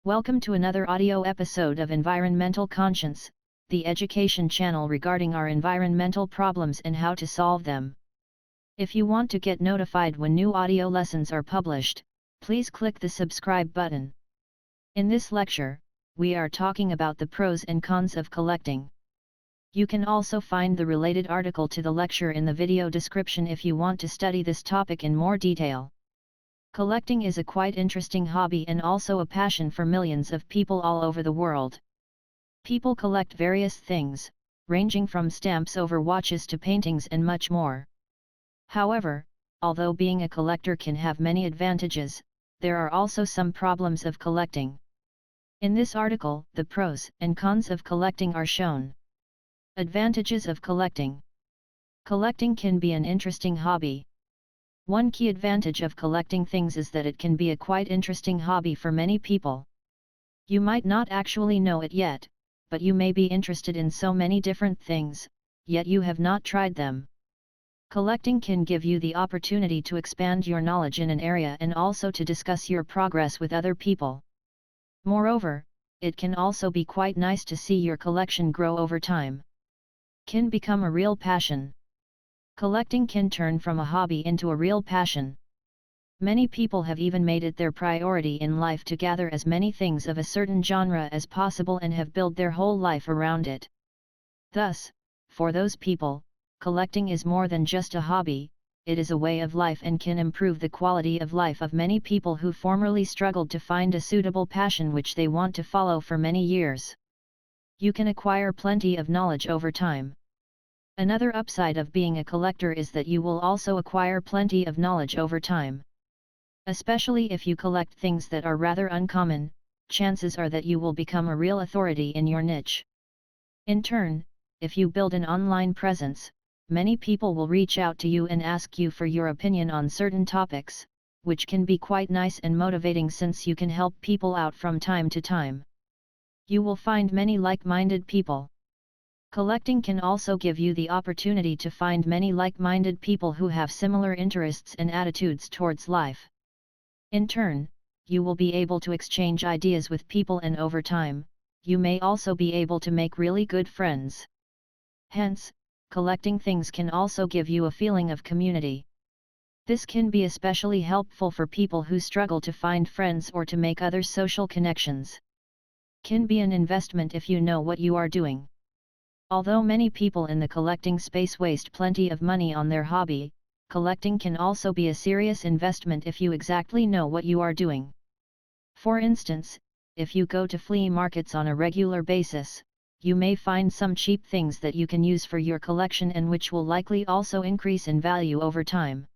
Welcome to another audio episode of Environmental Conscience, the education channel regarding our environmental problems and how to solve them. If you want to get notified when new audio lessons are published, please click the subscribe button. In this lecture, we are talking about the pros and cons of collecting. You can also find the related article to the lecture in the video description if you want to study this topic in more detail. Collecting is a quite interesting hobby and also a passion for millions of people all over the world. People collect various things, ranging from stamps over watches to paintings and much more. However, although being a collector can have many advantages, there are also some problems of collecting. In this article, the pros and cons of collecting are shown. Advantages of collecting. Collecting can be an interesting hobby. One key advantage of collecting things is that it can be a quite interesting hobby for many people. You might not actually know it yet, but you may be interested in so many different things, yet you have not tried them. Collecting can give you the opportunity to expand your knowledge in an area and also to discuss your progress with other people. Moreover, it can also be quite nice to see your collection grow over time. Can become a real passion. Collecting can turn from a hobby into a real passion. Many people have even made it their priority in life to gather as many things of a certain genre as possible and have built their whole life around it. Thus, for those people, collecting is more than just a hobby, it is a way of life and can improve the quality of life of many people who formerly struggled to find a suitable passion which they want to follow for many years. You can acquire plenty of knowledge over time. Another upside of being a collector is that you will also acquire plenty of knowledge over time. Especially if you collect things that are rather uncommon, chances are that you will become a real authority in your niche. In turn, if you build an online presence, many people will reach out to you and ask you for your opinion on certain topics, which can be quite nice and motivating since you can help people out from time to time. You will find many like-minded people. Collecting can also give you the opportunity to find many like-minded people who have similar interests and attitudes towards life. In turn, you will be able to exchange ideas with people and over time, you may also be able to make really good friends. Hence, collecting things can also give you a feeling of community. This can be especially helpful for people who struggle to find friends or to make other social connections. Can be an investment if you know what you are doing. Although many people in the collecting space waste plenty of money on their hobby, collecting can also be a serious investment if you exactly know what you are doing. For instance, if you go to flea markets on a regular basis, you may find some cheap things that you can use for your collection and which will likely also increase in value over time.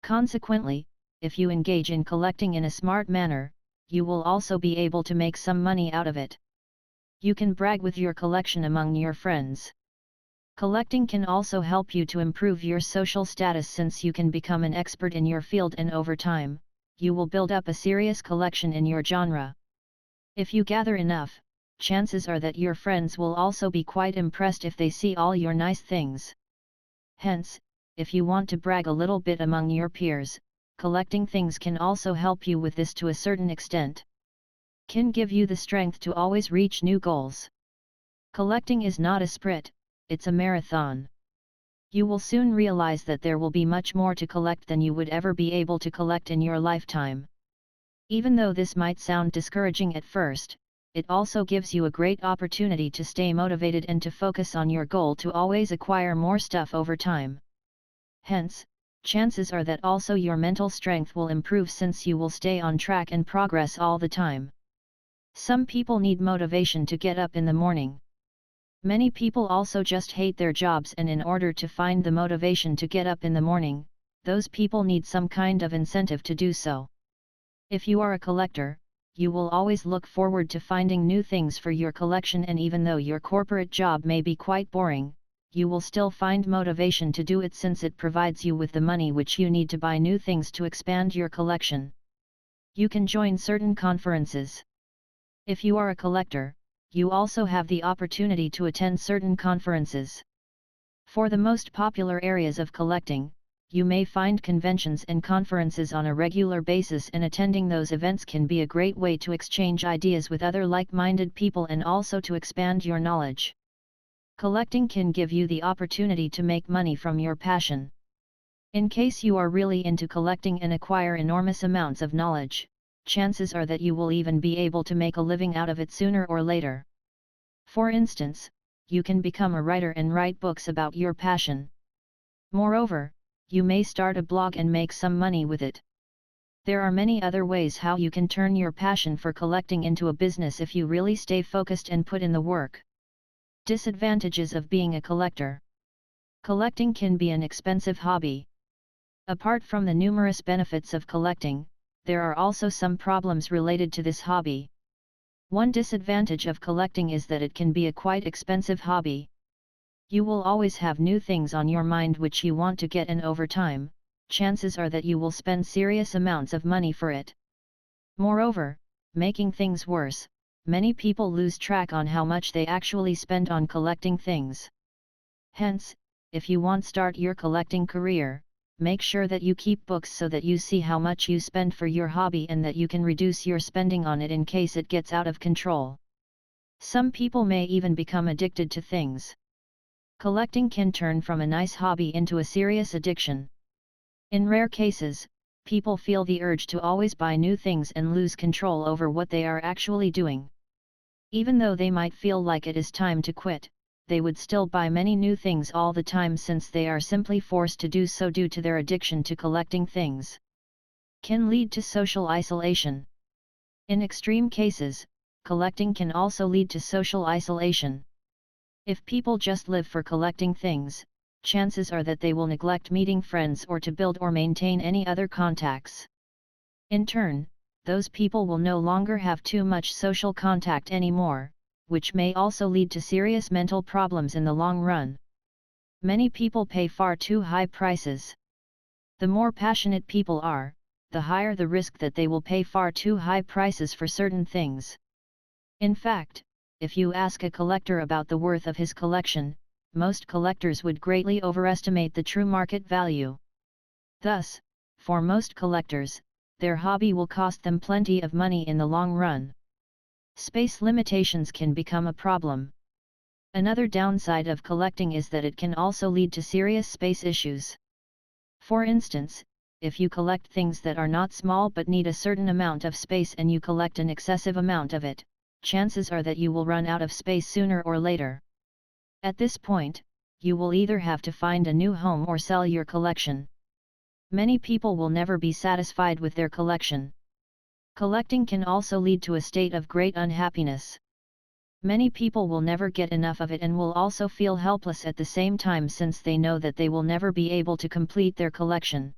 Consequently, if you engage in collecting in a smart manner, you will also be able to make some money out of it. You can brag with your collection among your friends. Collecting can also help you to improve your social status since you can become an expert in your field and over time, you will build up a serious collection in your genre. If you gather enough, chances are that your friends will also be quite impressed if they see all your nice things. Hence, if you want to brag a little bit among your peers, collecting things can also help you with this to a certain extent. Can give you the strength to always reach new goals. Collecting is not a sprint, it's a marathon. You will soon realize that there will be much more to collect than you would ever be able to collect in your lifetime. Even though this might sound discouraging at first, it also gives you a great opportunity to stay motivated and to focus on your goal to always acquire more stuff over time. Hence, chances are that also your mental strength will improve since you will stay on track and progress all the time. Some people need motivation to get up in the morning. Many people also just hate their jobs, and in order to find the motivation to get up in the morning, those people need some kind of incentive to do so. If you are a collector, you will always look forward to finding new things for your collection, and even though your corporate job may be quite boring, you will still find motivation to do it since it provides you with the money which you need to buy new things to expand your collection. You can join certain conferences. If you are a collector, you also have the opportunity to attend certain conferences. For the most popular areas of collecting, you may find conventions and conferences on a regular basis, and attending those events can be a great way to exchange ideas with other like-minded people and also to expand your knowledge. Collecting can give you the opportunity to make money from your passion. In case you are really into collecting and acquire enormous amounts of knowledge, chances are that you will even be able to make a living out of it sooner or later. For instance, you can become a writer and write books about your passion. Moreover, you may start a blog and make some money with it. There are many other ways how you can turn your passion for collecting into a business if you really stay focused and put in the work. Disadvantages of being a collector. Collecting can be an expensive hobby. Apart from the numerous benefits of collecting, there are also some problems related to this hobby. One disadvantage of collecting is that it can be a quite expensive hobby. You will always have new things on your mind which you want to get, and over time, chances are that you will spend serious amounts of money for it. Moreover, making things worse, many people lose track on how much they actually spend on collecting things. Hence, if you want to start your collecting career, make sure that you keep books so that you see how much you spend for your hobby and that you can reduce your spending on it in case it gets out of control. Some people may even become addicted to things. Collecting can turn from a nice hobby into a serious addiction. In rare cases, people feel the urge to always buy new things and lose control over what they are actually doing. Even though they might feel like it is time to quit, they would still buy many new things all the time since they are simply forced to do so due to their addiction to collecting things. Can lead to social isolation. In extreme cases, collecting can also lead to social isolation. If people just live for collecting things, chances are that they will neglect meeting friends or to build or maintain any other contacts. In turn, those people will no longer have too much social contact anymore, which may also lead to serious mental problems in the long run. Many people pay far too high prices. The more passionate people are, the higher the risk that they will pay far too high prices for certain things. In fact, if you ask a collector about the worth of his collection, most collectors would greatly overestimate the true market value. Thus, for most collectors, their hobby will cost them plenty of money in the long run. Space limitations can become a problem. Another downside of collecting is that it can also lead to serious space issues. For instance, if you collect things that are not small but need a certain amount of space and you collect an excessive amount of it, chances are that you will run out of space sooner or later. At this point, you will either have to find a new home or sell your collection. Many people will never be satisfied with their collection. Collecting can also lead to a state of great unhappiness. Many people will never get enough of it and will also feel helpless at the same time since they know that they will never be able to complete their collection.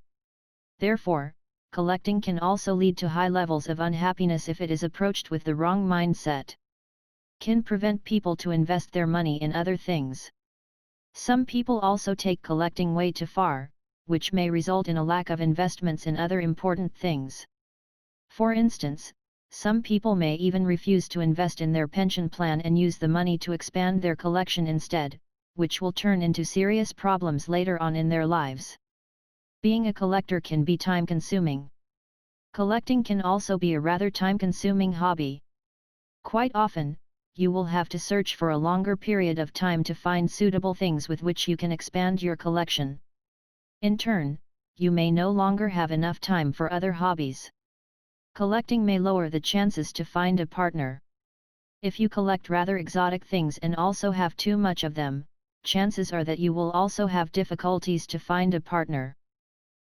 Therefore, collecting can also lead to high levels of unhappiness if it is approached with the wrong mindset. Can prevent people to invest their money in other things. Some people also take collecting way too far, which may result in a lack of investments in other important things. For instance, some people may even refuse to invest in their pension plan and use the money to expand their collection instead, which will turn into serious problems later on in their lives. Being a collector can be time-consuming. Collecting can also be a rather time-consuming hobby. Quite often, you will have to search for a longer period of time to find suitable things with which you can expand your collection. In turn, you may no longer have enough time for other hobbies. Collecting may lower the chances to find a partner. If you collect rather exotic things and also have too much of them, chances are that you will also have difficulties to find a partner.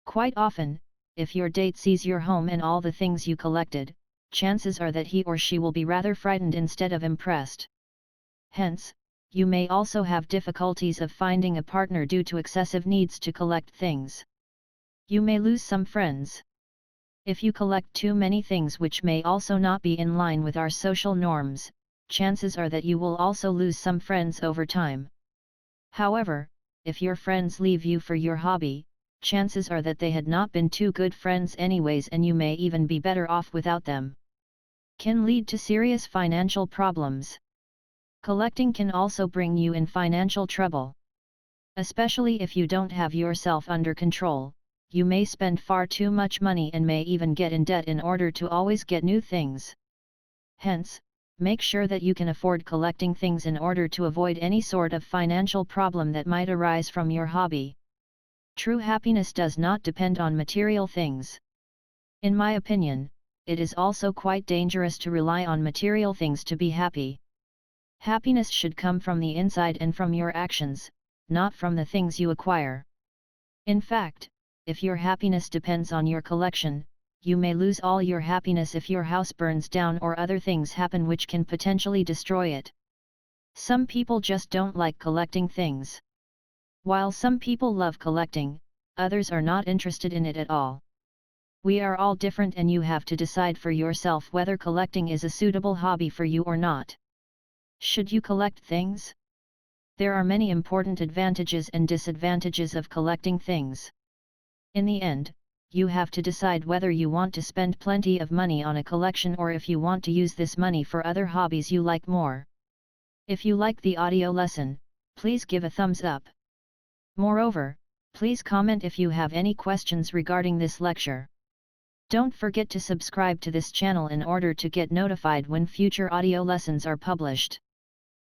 Quite often, if your date sees your home and all the things you collected, chances are that he or she will be rather frightened instead of impressed. Hence, you may also have difficulties of finding a partner due to excessive needs to collect things. You may lose some friends. If you collect too many things which may also not be in line with our social norms, chances are that you will also lose some friends over time. However, if your friends leave you for your hobby, chances are that they had not been too good friends anyways and you may even be better off without them. Can lead to serious financial problems. Collecting can also bring you in financial trouble. Especially if you don't have yourself under control, you may spend far too much money and may even get in debt in order to always get new things. Hence, make sure that you can afford collecting things in order to avoid any sort of financial problem that might arise from your hobby. True happiness does not depend on material things. In my opinion, it is also quite dangerous to rely on material things to be happy. Happiness should come from the inside and from your actions, not from the things you acquire. In fact, if your happiness depends on your collection, you may lose all your happiness if your house burns down or other things happen which can potentially destroy it. Some people just don't like collecting things. While some people love collecting, others are not interested in it at all. We are all different and you have to decide for yourself whether collecting is a suitable hobby for you or not. Should you collect things? There are many important advantages and disadvantages of collecting things. In the end, you have to decide whether you want to spend plenty of money on a collection or if you want to use this money for other hobbies you like more. If you like the audio lesson, please give a thumbs up. Moreover, please comment if you have any questions regarding this lecture. Don't forget to subscribe to this channel in order to get notified when future audio lessons are published.